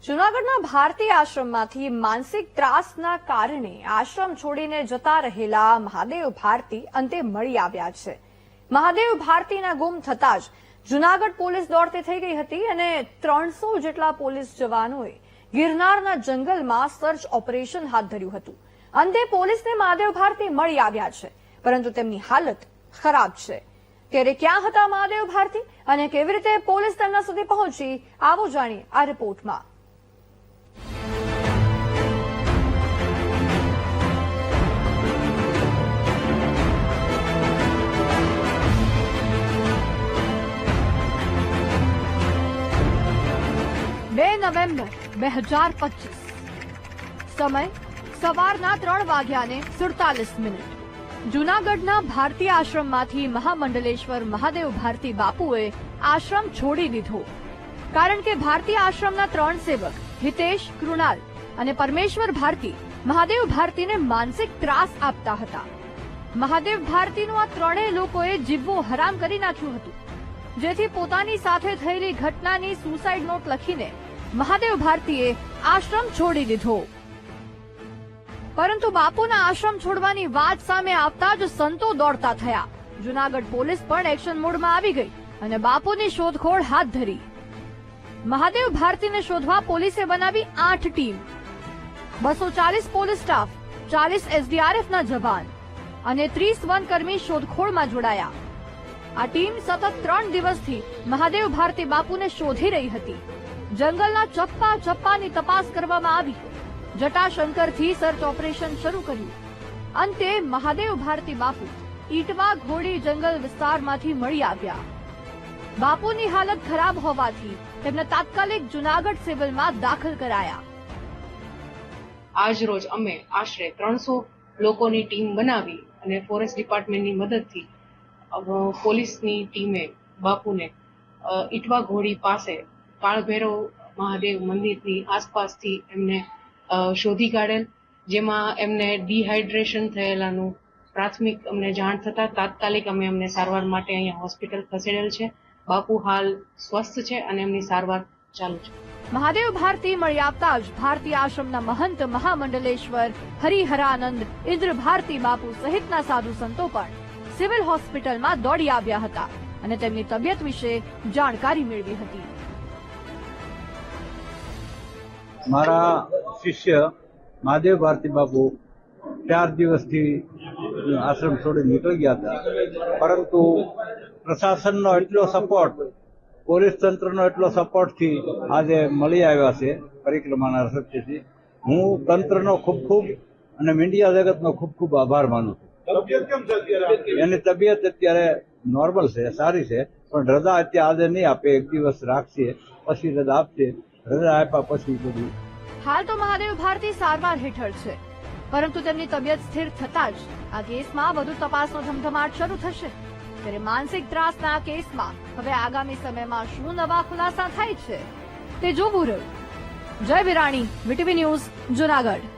જૂનાગઢના ભારતી આશ્રમમાંથી માનસિક ત્રાસના કારણે આશ્રમ છોડીને જતા રહેલા મહાદેવ ભારતી અંતે મળી આવ્યા છે। મહાદેવ ભારતીના ગુમ થતા જ જૂનાગઢ પોલીસ દોડતી થઈ ગઈ હતી અને 300 જેટલા પોલીસ જવાનોએ ગિરનારના જંગલમાં સર્ચ ઓપરેશન હાથ ધર્યું હતું। અંતે પોલીસને મહાદેવ ભારતી મળી આવ્યા છે, પરંતુ તેમની હાલત ખરાબ છે। ત્યારે ક્યાં હતા મહાદેવ ભારતી અને કેવી રીતે પોલીસ તેમના સુધી પહોંચી, આવો જાણીએ આ રિપોર્ટમાં। નવેમ્બર 2025 સમય સવારના 3 વાગ્યાને 47 મિનિટ। જૂનાગઢના ભારતી આશ્રમમાંથી મહામંડલેશ્વર મહાદેવ ભારતી બાપુએ આશ્રમ છોડી દીધો, કારણ કે ભારતી આશ્રમના 3 સેવક હિતેશ, કૃણાલ અને પરમેશ્વર ભારતી મહાદેવ ભારતીને માનસિક ત્રાસ આપતા હતા। મહાદેવ ભારતીનું આ ત્રણેય લોકોએ જીવવું હરામ કરી નાખ્યું હતું, જેથી પોતાની સાથે થયેલી ઘટનાની સુસાઇડ નોટ લખીને મહાદેવ ભારતીએ આશ્રમ છોડી દીધો। પરંતુ બાપુના આશ્રમ છોડવાની વાત સામે આવતા જ સંતો દોડતા થયા। જૂનાગઢ પોલીસ પણ એક્શન મોડમાં આવી ગઈ અને બાપુની શોધખોળ હાથ ધરી। મહાદેવ ભારતીને શોધવા પોલીસે બનાવી 8 ટીમ, 240 પોલીસ સ્ટાફ, 40 એસડીઆરએફના જવાન અને 30 વનકર્મી શોધખોળમાં જોડાયા। આ ટીમ સતત 3 દિવસથી મહાદેવ ભારતી બાપુને શોધી રહી હતી। જંગલના ચપ્પા ચપ્પાની તપાસ કરવામાં આવી, જટાશંકરથી સર્ચ ઓપરેશન શરૂ કર્યું। અંતે મહાદેવ ભારતી બાપુ ઈટવા ઘોડી જંગલ વિસ્તારમાંથી મળી આવ્યા। બાપુની હાલત ખરાબ હોવાથી તેમને તાત્કાલિક જૂનાગઢ સિવિલમાં દાખલ કરાયા। આજ રોજ અમે આશરે 300 લોકોની ટીમ બનાવી અને ફોરેસ્ટ ડિપાર્ટમેન્ટની મદદથી પોલીસની ટીમે બાપુને ઈટવા ઘોડી પાસે કાળભૈરવ મહાદેવ મંદિરની આસપાસથી એમને શોધી કાઢેલ, જેમાં એમને ડિહાઇડ્રેશન થયેલાનું પ્રાથમિક અમને જાણ થતા તાત્કાલિક અમે એમને સારવાર માટે અહીંયા હોસ્પિટલ ખસેડેલ છે। બાપુ હાલ સ્વસ્થ છે અને એમની સારવાર ચાલુ છે। મહાદેવ ભારતી મળી આવતા જ ભારતી આશ્રમના મહંત મહામંડલેશ્વર હરિહરાનંદ ઇન્દ્ર ભારતી બાપુ સહિતના સાધુ સંતો પણ સિવિલ હોસ્પિટલમાં દોડી આવ્યા હતા અને તેમની તબિયત વિશે જાણકારી મેળવી હતી। મારા શિષ્ય મહાદેવ ભારતી બાપુ 4 દિવસથી આશ્રમ છોડી નીકળી ગયા હતા, પરંતુ પ્રશાસનનો એટલો સપોર્ટ, પોલીસ તંત્રનો એટલો સપોર્ટથી આજે મળી આવ્યા છે પરિક્રમાના રસ્તેથી। હું તંત્રનો ખૂબ અને મીડિયા જગતનો ખૂબ આભાર માનું છું। એની તબિયત અત્યારે નોર્મલ છે, સારી છે, પણ રજા અત્યારે આજે નહીં આપે, 1 દિવસ રાખશે, પછી રજા આપશે। રજા આપ્યા પછી બધું। હાલ તો મહાદેવ ભારતી સારવાર હેઠળ છે, પરંતુ તેમની તબિયત સ્થિર થતા જ આ કેસમાં વધુ તપાસનો ધમધમાટ શરૂ થશે। ત્યારે માનસિક ત્રાસના કેસમાં હવે આગામી સમયમાં શું નવા ખુલાસા થાય છે તે જોવું રહ્યું। જય વિરાણી, વીટીવી ન્યૂઝ, જૂનાગઢ।